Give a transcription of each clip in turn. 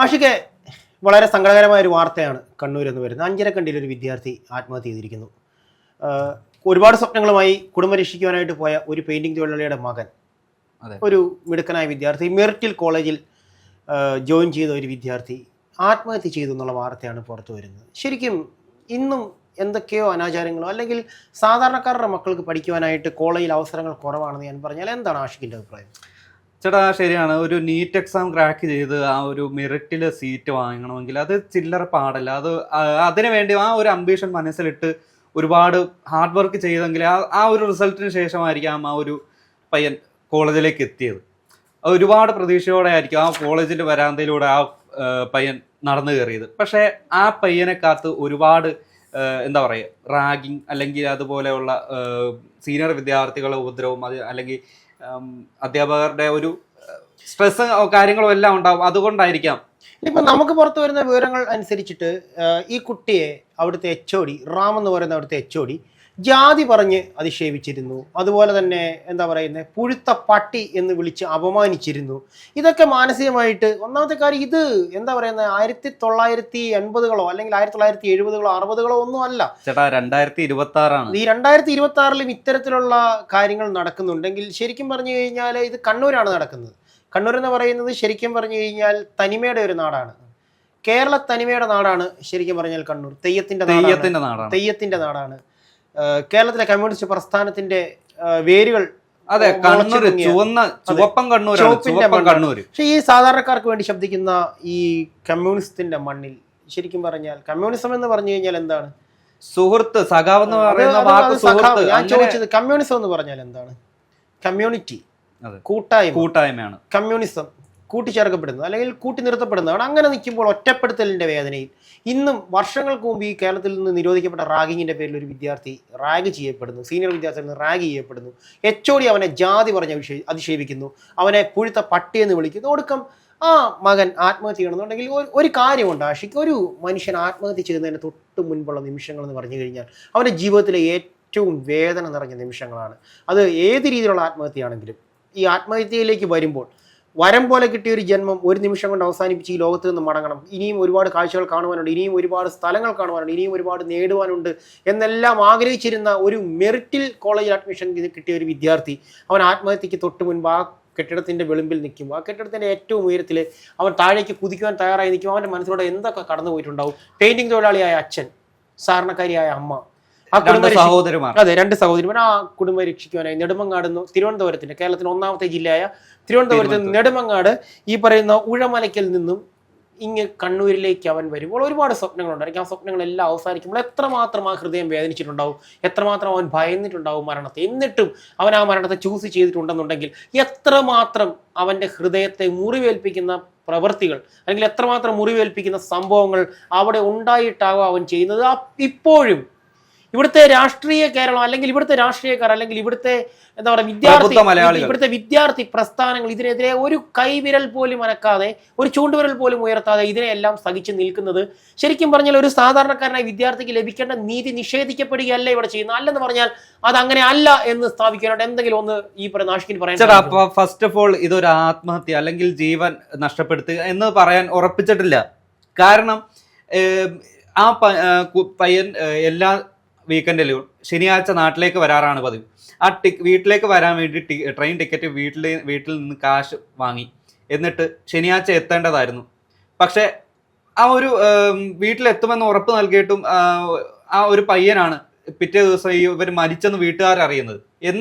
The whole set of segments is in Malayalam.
ആഷിക്ക് വളരെ സങ്കടകരമായ ഒരു വാർത്തയാണ് കണ്ണൂർ എന്ന് വരുന്നത്. അഞ്ചരക്കണ്ടിയിൽ ഒരു വിദ്യാർത്ഥി ആത്മഹത്യ ചെയ്തിരിക്കുന്നു. ഒരുപാട് സ്വപ്നങ്ങളുമായി കുടുംബം രക്ഷിക്കുവാനായിട്ട് പോയ ഒരു പെയിന്റിംഗ് തൊഴിലാളിയുടെ മകൻ, ഒരു മിടുക്കനായ വിദ്യാർത്ഥി, മെറിറ്റിൽ കോളേജിൽ ജോയിൻ ചെയ്ത ഒരു വിദ്യാർത്ഥി ആത്മഹത്യ ചെയ്തു എന്നുള്ള വാർത്തയാണ് പുറത്തു വരുന്നത്. ശരിക്കും ഇന്നും എന്തൊക്കെയോ അനാചാരങ്ങളോ അല്ലെങ്കിൽ സാധാരണക്കാരുടെ മക്കൾക്ക് പഠിക്കുവാനായിട്ട് കോളേജിൽ അവസരങ്ങൾ കുറവാണെന്ന് ഞാൻ പറഞ്ഞാൽ എന്താണ് ആഷിക്കിൻ്റെ അഭിപ്രായം? ചേട്ടാ ശരിയാണ്. ഒരു നീറ്റ് എക്സാം ക്രാക്ക് ചെയ്ത് ആ ഒരു മെറിറ്റിൽ സീറ്റ് വാങ്ങണമെങ്കിൽ അത് ചില്ലറ പാടല്ല. അതിനു വേണ്ടി ആ ഒരു അംബീഷൻ മനസ്സിലിട്ട് ഒരുപാട് ഹാർഡ് വർക്ക് ചെയ്തെങ്കിൽ ആ ഒരു റിസൾട്ടിന് ശേഷമായിരിക്കാം ആ ഒരു പയ്യൻ കോളേജിലേക്ക് എത്തിയത്. ഒരുപാട് പ്രതീക്ഷയോടെ ആയിരിക്കും ആ കോളേജിൻ്റെ വരാന്തയിലൂടെ ആ പയ്യൻ നടന്നു കയറിയത്. പക്ഷേ ആ പയ്യനെ കാത്ത് ഒരുപാട് എന്താ പറയുക, റാഗിങ് അല്ലെങ്കിൽ അതുപോലെയുള്ള സീനിയർ വിദ്യാർത്ഥികളുടെ ഉപദ്രവം, അല്ലെങ്കിൽ അധ്യാപകരുടെ ഒരു സ്ട്രെസ് കാര്യങ്ങളും എല്ലാം ഉണ്ടാവും. അതുകൊണ്ടായിരിക്കാം. ഇപ്പം നമുക്ക് പുറത്തു വരുന്ന വിവരങ്ങൾ അനുസരിച്ചിട്ട് ഈ കുട്ടിയെ അവിടുത്തെ HOD റാം എന്ന് പറയുന്ന അവിടുത്തെ HOD ജാതി പറഞ്ഞ് അധിക്ഷേപിച്ചിരുന്നു. അതുപോലെ തന്നെ എന്താ പറയുന്നത്, പുഴുത്ത പട്ടി എന്ന് വിളിച്ച് അപമാനിച്ചിരുന്നു. ഇതൊക്കെ മാനസികമായിട്ട്, ഒന്നാമത്തെ കാര്യം ഇത് എന്താ പറയുന്നത്, 1980കളോ അല്ലെങ്കിൽ 1970കളോ 60കളോ ഒന്നും അല്ല ചേട്ടാ, 2026 ഈ 2026 ഇത്തരത്തിലുള്ള കാര്യങ്ങൾ നടക്കുന്നുണ്ടെങ്കിൽ ശരിക്കും പറഞ്ഞു കഴിഞ്ഞാൽ ഇത് കണ്ണൂരാണ് നടക്കുന്നത്. കണ്ണൂർ എന്ന് പറയുന്നത് ശരിക്കും പറഞ്ഞു കഴിഞ്ഞാൽ തനിമയുടെ ഒരു നാടാണ്. കേരള തനിമയുടെ നാടാണ് ശരിക്കും പറഞ്ഞാൽ കണ്ണൂർ. തെയ്യത്തിന്റെ നാടാണ്. കേരളത്തിലെ കമ്മ്യൂണിസ്റ്റ് പ്രസ്ഥാനത്തിന്റെ വേരുകൾ. അതെ, കണ്ണൂർ ചുവപ്പൻ കണ്ണൂർ. പക്ഷെ ഈ സാധാരണക്കാർക്ക് വേണ്ടി ശബ്ദിക്കുന്ന ഈ കമ്മ്യൂണിസത്തിന്റെ മണ്ണിൽ ശരിക്കും പറഞ്ഞാൽ കമ്മ്യൂണിസം എന്ന് പറഞ്ഞു കഴിഞ്ഞാൽ എന്താണ്? സുഹൃത്ത്, സഖാവെന്ന് പറയുന്ന വാക്ക്. ഞാൻ ചോദിച്ചത് കമ്മ്യൂണിസം എന്ന് പറഞ്ഞാൽ എന്താണ്? കമ്മ്യൂണിറ്റി, കൂട്ടായ്മയാണ് കമ്മ്യൂണിസം. കൂട്ടിച്ചേർക്കപ്പെടുന്നത് അല്ലെങ്കിൽ കൂട്ടി നിർത്തപ്പെടുന്നതാണ്. അങ്ങനെ നിൽക്കുമ്പോൾ ഒറ്റപ്പെടുത്തലിന്റെ വേദനയിൽ ഇന്നും വർഷങ്ങൾക്ക് മുമ്പ് ഈ കേരളത്തിൽ നിന്ന് നിരോധിക്കപ്പെട്ട റാഗിങ്ങിന്റെ പേരിൽ ഒരു വിദ്യാർത്ഥി റാഗ് ചെയ്യപ്പെടുന്നു. സീനിയർ വിദ്യാർത്ഥിയിൽ നിന്ന് റാഗ് ചെയ്യപ്പെടുന്നു. HOD അവനെ ജാതി പറഞ്ഞ് അധിക്ഷേപിക്കുന്നു, അവനെ പുഴുത്ത പട്ടിയെന്ന് വിളിക്കുന്നു. ഒടുക്കം ആ മകൻ ആത്മഹത്യ ചെയ്യണമെന്നുണ്ടെങ്കിൽ ഒരു കാര്യമുണ്ട് ആഷിക്ക്. ഒരു മനുഷ്യൻ ആത്മഹത്യ ചെയ്യുന്നതിന് തൊട്ട് മുൻപുള്ള നിമിഷങ്ങൾ എന്ന് പറഞ്ഞു കഴിഞ്ഞാൽ അവൻ്റെ ജീവിതത്തിലെ ഏറ്റവും വേദന നിറഞ്ഞ നിമിഷങ്ങളാണ്. അത് ഏത് രീതിയിലുള്ള ആത്മഹത്യയാണെങ്കിലും ഈ ആത്മഹത്യയിലേക്ക് വരുമ്പോൾ വരം പോലെ കിട്ടിയ ഒരു ജന്മം ഒരു നിമിഷം കൊണ്ട് അവസാനിപ്പിച്ച് ഈ ലോകത്ത് നിന്ന് മടങ്ങണം. ഇനിയും ഒരുപാട് കാഴ്ചകൾ കാണുവാനുണ്ട്, ഇനിയും ഒരുപാട് സ്ഥലങ്ങൾ കാണുവാനുണ്ട്, ഇനിയും ഒരുപാട് നേടുവാനുണ്ട് എന്നെല്ലാം ആഗ്രഹിച്ചിരുന്ന ഒരു മെറിറ്റിൽ കോളേജിൽ അഡ്മിഷൻ കിട്ടിയ ഒരു വിദ്യാർത്ഥി അവൻ ആത്മഹത്യക്ക് തൊട്ട് മുൻപ് ആ കെട്ടിടത്തിൻ്റെ വെളുമ്പിൽ നിൽക്കും. ആ കെട്ടിടത്തിൻ്റെ ഏറ്റവും ഉയരത്തിൽ അവൻ താഴേക്ക് കുതിക്കുവാൻ തയ്യാറായി നിൽക്കും. അവൻ്റെ മനസ്സിലൂടെ എന്തൊക്കെ കടന്നു പോയിട്ടുണ്ടാവും. പെയിന്റിംഗ് തൊഴിലാളിയായ അച്ഛൻ, സാധാരണക്കാരിയായ അമ്മ, ആ സഹോദരന്മാർ, അതെ 2 സഹോദരിമാർ. ആ കുടുംബം രക്ഷിക്കുവാനായി നെടുമങ്ങാട് തിരുവനന്തപുരത്തിന്റെ, കേരളത്തിലെ 1ാമത്തെ ജില്ലയായ തിരുവനന്തപുരത്ത് നെടുമങ്ങാട് ഈ പറയുന്ന ഉഴമലയ്ക്കൽ നിന്നും ഇങ്ങ് കണ്ണൂരിലേക്ക് അവൻ വരുമ്പോൾ ഒരുപാട് സ്വപ്നങ്ങളുണ്ടായിരിക്കും. ആ സ്വപ്നങ്ങളെല്ലാം അവസാനിക്കുമ്പോൾ എത്രമാത്രം ആ ഹൃദയം വേദനിച്ചിട്ടുണ്ടാവും, എത്രമാത്രം അവൻ ഭയന്നിട്ടുണ്ടാവും മരണത്തെ. എന്നിട്ടും അവൻ ആ മരണത്തെ ചൂസ് ചെയ്തിട്ടുണ്ടെന്നുണ്ടെങ്കിൽ എത്രമാത്രം അവൻ്റെ ഹൃദയത്തെ മുറിവേൽപ്പിക്കുന്ന പ്രവൃത്തികൾ അല്ലെങ്കിൽ എത്രമാത്രം മുറിവേൽപ്പിക്കുന്ന സംഭവങ്ങൾ അവിടെ ഉണ്ടായിട്ടാകും അവൻ ചെയ്യുന്നത്. ഇപ്പോഴും ഇവിടുത്തെ രാഷ്ട്രീയ കേരളം അല്ലെങ്കിൽ ഇവിടുത്തെ രാഷ്ട്രീയക്കാർ അല്ലെങ്കിൽ ഇവിടുത്തെ എന്താ പറയുക ഇവിടുത്തെ വിദ്യാർത്ഥി പ്രസ്ഥാനങ്ങൾ ഇതിനെതിരെ ഒരു കൈവിരൽ പോലും അനക്കാതെ, ഒരു ചൂണ്ടുവിരൽ പോലും ഉയർത്താതെ ഇതിനെയെല്ലാം സഹിച്ചു നിൽക്കുന്നത് ശരിക്കും പറഞ്ഞാൽ ഒരു സാധാരണക്കാരനായ വിദ്യാർത്ഥിക്ക് ലഭിക്കേണ്ട നീതി നിഷേധിക്കപ്പെടുകയല്ല ഇവിടെ ചെയ്യുന്നത്. അല്ലെന്ന് പറഞ്ഞാൽ അത് അങ്ങനെ അല്ല എന്ന് സ്ഥാപിക്കാനായിട്ട് എന്തെങ്കിലും ഒന്ന് ഈ പറയുന്ന ആഷിക്കിന് പറയാൻ? ഫസ്റ്റ് ഓഫ് ഓൾ ഇതൊരു ആത്മഹത്യ അല്ലെങ്കിൽ ജീവൻ നഷ്ടപ്പെടുത്തുക എന്ന് പറയാൻ ഉറപ്പിച്ചിട്ടില്ല. കാരണം ആ പയ്യൻ എല്ലാ വീക്കെൻഡിലും ശനിയാഴ്ച നാട്ടിലേക്ക് വരാറാണ് പതിവ്. ആ വീട്ടിലേക്ക് വരാൻ വേണ്ടി ട്രെയിൻ ടിക്കറ്റ് വീട്ടിൽ നിന്ന് കാശ് വാങ്ങി എന്നിട്ട് ശനിയാഴ്ച എത്തേണ്ടതായിരുന്നു. പക്ഷെ ആ ഒരു വീട്ടിലെത്തുമെന്ന് ഉറപ്പ് നൽകിയിട്ടും ആ ഒരു പയ്യനാണ് പിറ്റേ ദിവസം ഇവർ മരിച്ചെന്ന് വീട്ടുകാരറിയുന്നത്.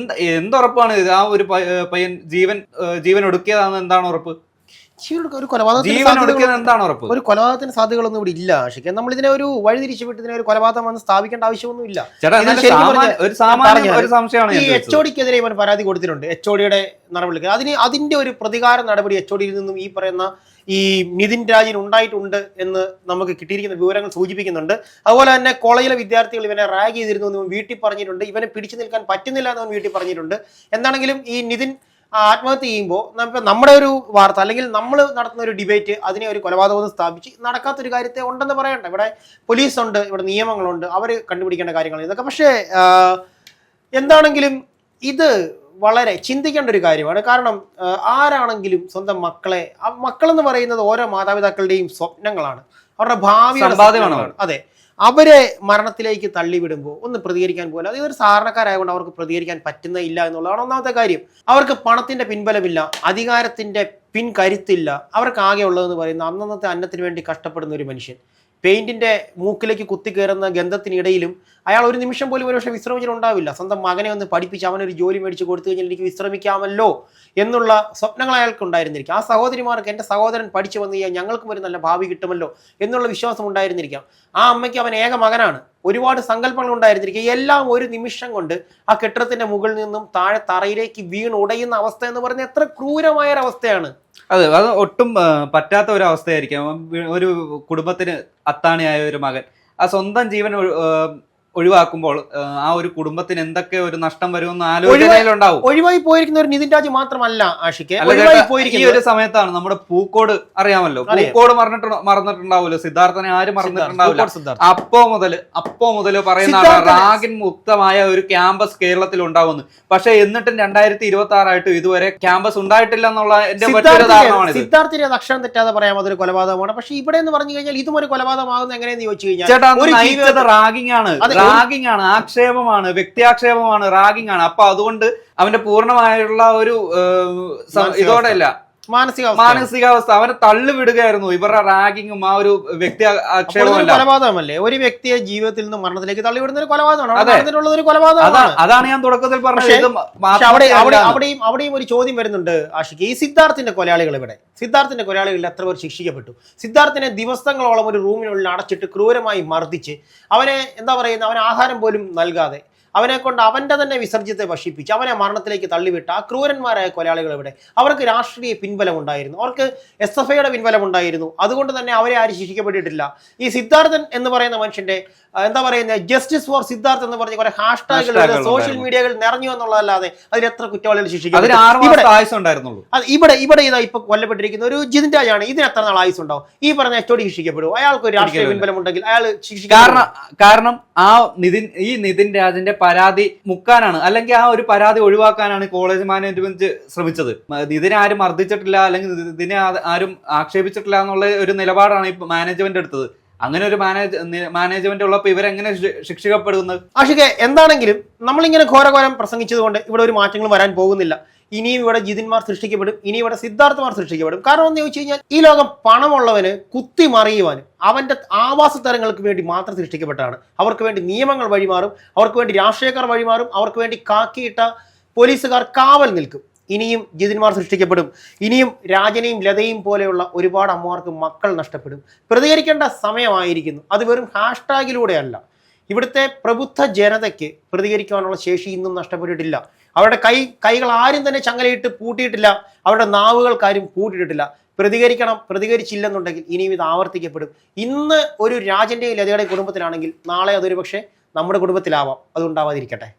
എന്തുറപ്പാണ് ഇത്? ആ ഒരു പയ്യൻ ജീവൻ ഒടുക്കിയതാണെന്ന് എന്താണ് ഉറപ്പ്? ഒരു കൊലപാതകത്തിന് സാധ്യതകളൊന്നും ഇവിടെ ഇല്ല. പക്ഷേ നമ്മൾ ഇതിനെ ഒരു വഴിതിരിച്ചു വിട്ട് ഇതിനെ ഒരു കൊലപാതകം വന്ന് സ്ഥാപിക്കേണ്ട ആവശ്യമൊന്നും ഇല്ല. ഈ HODക്കെതിരെ ഇവൻ പരാതി കൊടുത്തിട്ടുണ്ട്. HODയുടെ നടപടി അതിന്റെ ഒരു പ്രതികാര നടപടി HODയിൽ നിന്നും ഈ പറയുന്ന ഈ നിതിൻ രാജിന് ഉണ്ടായിട്ടുണ്ട് എന്ന് നമുക്ക് കിട്ടിയിരിക്കുന്ന വിവരങ്ങൾ സൂചിപ്പിക്കുന്നുണ്ട്. അതുപോലെ തന്നെ കോളേജിലെ വിദ്യാർത്ഥികൾ ഇവനെ റാഗ് ചെയ്തിരുന്നു എന്ന് വീട്ടിൽ പറഞ്ഞിട്ടുണ്ട്. ഇവനെ പിടിച്ചു നിൽക്കാൻ പറ്റുന്നില്ല എന്ന് വീട്ടിൽ പറഞ്ഞിട്ടുണ്ട്. എന്താണെങ്കിലും ഈ നിതിൻ ആത്മഹത്യ ചെയ്യുമ്പോൾ നമ്മുടെ ഒരു വാർത്ത അല്ലെങ്കിൽ നമ്മൾ നടത്തുന്ന ഒരു ഡിബേറ്റ് അതിനെ ഒരു കൊലപാതകം സ്ഥാപിച്ച് നടക്കാത്തൊരു കാര്യത്തെ ഉണ്ടെന്ന് പറയണ്ട. ഇവിടെ പോലീസുണ്ട്, ഇവിടെ നിയമങ്ങളുണ്ട്, അവർ കണ്ടുപിടിക്കേണ്ട കാര്യങ്ങൾ ഇതൊക്കെ. പക്ഷേ എന്താണെങ്കിലും ഇത് വളരെ ചിന്തിക്കേണ്ട ഒരു കാര്യമാണ്. കാരണം ആരാണെങ്കിലും സ്വന്തം മക്കളെന്ന് പറയുന്നത് ഓരോ മാതാപിതാക്കളുടെയും സ്വപ്നങ്ങളാണ്, അവരുടെ ഭാവിയുടെ സമ്പാദ്യമാണ്. അതെ, അവരെ മരണത്തിലേക്ക് തള്ളിവിടുമ്പോൾ ഒന്ന് പ്രതികരിക്കാൻ പോലും, അത് ഇതൊരു സാധാരണക്കാരായതുകൊണ്ട് അവർക്ക് പ്രതികരിക്കാൻ പറ്റുന്നില്ല എന്നുള്ളതാണ് ഒന്നാമത്തെ കാര്യം. അവർക്ക് പണത്തിന്റെ പിൻബലമില്ല, അധികാരത്തിന്റെ പിൻകരുത്തില്ല, അവർക്ക് ആകെ ഉള്ളതെന്ന് പറയുന്നത് അന്നന്നത്തെ അന്നത്തിന് വേണ്ടി കഷ്ടപ്പെടുന്ന ഒരു മനുഷ്യൻ. പെയിന്റിന്റെ മൂക്കിലേക്ക് കുത്തിക്കയറുന്ന ഗന്ധത്തിനിടയിലും അയാൾ ഒരു നിമിഷം പോലും ഒരുപക്ഷെ വിശ്രമിച്ചിട്ടുണ്ടാവില്ല. സ്വന്തം മകനെ ഒന്ന് പഠിപ്പിച്ച് അവനൊരു ജോലി മേടിച്ച് കൊടുത്തു കഴിഞ്ഞാൽ എനിക്ക് വിശ്രമിക്കാമല്ലോ എന്നുള്ള സ്വപ്നങ്ങൾ അയാൾക്ക് ഉണ്ടായിരുന്നിരിക്കും. ആ സഹോദരിമാർക്ക് എൻ്റെ സഹോദരൻ പഠിച്ചു വന്നു കഴിഞ്ഞാൽ ഞങ്ങൾക്കും ഒരു നല്ല ഭാവി കിട്ടുമല്ലോ എന്നുള്ള വിശ്വാസം ഉണ്ടായിരുന്നിരിക്കാം. ആ അമ്മയ്ക്ക് അവൻ ഏക മകനാണ്, ഒരുപാട് സങ്കല്പങ്ങൾ ഉണ്ടായിരുന്നിരിക്കും. എല്ലാം ഒരു നിമിഷം കൊണ്ട് ആ കെട്ടിടത്തിന്റെ മുകളിൽ നിന്നും താഴെ തറയിലേക്ക് വീണ് ഉടയുന്ന അവസ്ഥ എന്ന് പറഞ്ഞാൽ എത്ര ക്രൂരമായ ഒരു അവസ്ഥയാണ്. അതെ, അത് ഒട്ടും പറ്റാത്ത ഒരു അവസ്ഥയായിരിക്കും. ഒരു കുടുംബത്തിന് അത്താണിയായ ഒരു മകൻ ആ സ്വന്തം ജീവൻ ഒഴിവാക്കുമ്പോൾ ആ ഒരു കുടുംബത്തിന് എന്തൊക്കെ ഒരു നഷ്ടം വരുമെന്ന് ആലോചനയിലുണ്ടാവും. ഒഴിവായി പോയിരിക്കുന്ന ഒരു നിതിൻ രാജ് മാത്രമല്ല ആഷിക്ക്, ഈ ഒരു സമയത്താണ് നമ്മുടെ പൂക്കോട് അറിയാമല്ലോ, പൂക്കോട് മറന്നിട്ടുണ്ടാവുമല്ലോ, സിദ്ധാർത്ഥനെ ആരും മറന്നിട്ടുണ്ടാവില്ല. അപ്പോ മുതല് പറയുന്ന റാഗിൻ മുക്തമായ ഒരു ക്യാമ്പസ് കേരളത്തിൽ ഉണ്ടാവുന്നു. പക്ഷെ എന്നിട്ടും 2026 ആയിട്ടും ഇതുവരെ ക്യാമ്പസ് ഉണ്ടായിട്ടില്ല എന്നുള്ള എന്റെ മറ്റൊരു ധാരണമാണ്. സിദ്ധാർത്ഥിനെ അക്ഷരം തെറ്റാതെ പറയാം അതൊരു കൊലപാതകമാണ്. പക്ഷെ ഇവിടെ എന്ന് പറഞ്ഞു കഴിഞ്ഞാൽ ഇതും ഒരു കൊലപാതകമാകുന്ന എങ്ങനെയെന്ന് ചോദിച്ചു കഴിഞ്ഞാൽ ചേട്ടാ, റാഗിംഗ് ആണ്, ആക്ഷേപമാണ്, വ്യക്തിയാക്ഷേപമാണ്, റാഗിംഗ് ആണ്. അപ്പൊ അതുകൊണ്ട് അവന്റെ പൂർണ്ണമായുള്ള ഒരു ഇതോടെയല്ല മാനസികാവസ്ഥ അവനെ തള്ളിവിടുകയായിരുന്നു. ഇവരുടെ റാഗിങ്ങും ആ ഒരു വ്യക്തി ആക്ഷേപമല്ല, കൊലപാതകമല്ലേ. ഒരു വ്യക്തിയെ ജീവിതത്തിൽ നിന്ന് മരണത്തിലേക്ക് തള്ളിവിടുന്ന ഒരു കൊലപാതകമാണ്. അതാണ് ഞാൻ തുടക്കത്തിൽ പറഞ്ഞത്. അവിടെയും ഒരു ചോദ്യം വരുന്നുണ്ട് ആഷിക്ക്. ഈ സിദ്ധാർത്ഥിന്റെ കൊലയാളികളിൽ എത്ര പേർ ശിക്ഷിക്കപ്പെട്ടു? സിദ്ധാർത്ഥിനെ ദിവസങ്ങളോളം ഒരു റൂമിനുള്ളിൽ അടച്ചിട്ട് ക്രൂരമായി മർദ്ദിച്ച് അവനെ അവൻ ആഹാരം പോലും നൽകാതെ അവനെ കൊണ്ട് അവന്റെ തന്നെ വിസർജ്യത്തെ ഭക്ഷിപ്പിച്ച് അവനെ മരണത്തിലേക്ക് തള്ളിവിട്ട ആ ക്രൂരന്മാരായ കൊലയാളികൾ എവിടെ? അവർക്ക് രാഷ്ട്രീയ പിൻബലം ഉണ്ടായിരുന്നു, അവർക്ക് SFIയുടെ പിൻബലം ഉണ്ടായിരുന്നു. അതുകൊണ്ട് തന്നെ അവരെ ആരും ശിക്ഷിക്കപ്പെട്ടിട്ടില്ല. ഈ സിദ്ധാർത്ഥൻ എന്ന് പറയുന്ന മനുഷ്യന്റെ ജസ്റ്റിസ് ഫോർ സിദ്ധാർത്ഥ് എന്ന് പറഞ്ഞ കുറെ ഹാഷ്ടാഗുകൾ സോഷ്യൽ മീഡിയകൾ നിറഞ്ഞു എന്നുള്ളതല്ലാതെ അതിൽ എത്ര കുറ്റവാളികൾ ശിക്ഷിക്കപ്പെട്ടു? ഇവിടെ ഇതാ ഇപ്പൊ കൊല്ലപ്പെട്ടിരിക്കുന്ന ഒരു ജിതിൻ രാജാണ്. ഇതിന് എത്ര നാൾ ആയുസ് ഉണ്ടാവും? ഈ പറഞ്ഞ HOD ശിക്ഷിക്കപ്പെടും? അയാൾക്ക് ഒരു രാഷ്ട്രീയ പിൻബലം ഉണ്ടെങ്കിൽ അയാൾ കാരണം ഈ നിതിൻ രാജിന്റെ പരാതി മുക്കാനാണ്, അല്ലെങ്കിൽ ആ ഒരു പരാതി ഒഴിവാക്കാനാണ് കോളേജ് മാനേജ്മെന്റ് ശ്രമിച്ചത്. ഇതിനെ ആരും മർദ്ദിച്ചിട്ടില്ല, അല്ലെങ്കിൽ ഇതിനെ ആരും ആക്ഷേപിച്ചിട്ടില്ല എന്നുള്ള ഒരു നിലപാടാണ് ഈ മാനേജ്മെന്റ് എടുത്തത്. അങ്ങനെ ഒരു മാനേജ്മെന്റ് ഉള്ളപ്പോ ഇവരെങ്ങനെ ശിക്ഷിക്കപ്പെടുന്നത്? ആഷിക്കെ, എന്താണെങ്കിലും നമ്മളിങ്ങനെ ഘോരഘോരം പ്രസംഗിച്ചതുകൊണ്ട് ഇവിടെ ഒരു മാറ്റങ്ങളും വരാൻ പോകുന്നില്ല. ഇനിയും ഇവിടെ ജിതിന്മാർ സൃഷ്ടിക്കപ്പെടും, ഇനി ഇവിടെ സിദ്ധാർത്ഥമാർ സൃഷ്ടിക്കപ്പെടും. കാരണം എന്ന് ചോദിച്ചു കഴിഞ്ഞാൽ ഈ ലോകം പണമുള്ളവന് കുത്തിമറിയുവാനും അവന്റെ ആവാസതരങ്ങൾക്ക് വേണ്ടി മാത്രം സൃഷ്ടിക്കപ്പെട്ടതാണ്. അവർക്ക് വേണ്ടി നിയമങ്ങൾ വഴിമാറും, അവർക്ക് വേണ്ടി രാഷ്ട്രീയക്കാർ വഴിമാറും, അവർക്ക് വേണ്ടി കാക്കിയിട്ട പോലീസുകാർ കാവൽ നിൽക്കും. ഇനിയും ജിതിന്മാർ സൃഷ്ടിക്കപ്പെടും. ഇനിയും രാജനെയും ലതയും പോലെയുള്ള ഒരുപാട് അമ്മമാർക്ക് മക്കൾ നഷ്ടപ്പെടും. പ്രതികരിക്കേണ്ട സമയമായിരിക്കുന്നു. അത് വെറും ഹാഷ്ടാഗിലൂടെയല്ല. ഇവിടുത്തെ പ്രബുദ്ധ ജനതയ്ക്ക് പ്രതികരിക്കാനുള്ള ശേഷി ഇന്നും നഷ്ടപ്പെട്ടിട്ടില്ല. അവരുടെ കൈകൾ ആരും തന്നെ ചങ്ങലയിട്ട് പൂട്ടിയിട്ടില്ല, അവരുടെ നാവുകൾക്കാരും പൂട്ടിയിട്ടില്ല. പ്രതികരിച്ചില്ലെന്നുണ്ടെങ്കിൽ ഇനിയും ഇത് ആവർത്തിക്കപ്പെടും. ഇന്ന് ഒരു രാജന്റെയും ലതയുടെയും കുടുംബത്തിലാണെങ്കിൽ നാളെ അതൊരു പക്ഷേ നമ്മുടെ കുടുംബത്തിലാവാം. അതുണ്ടാവാതിരിക്കട്ടെ.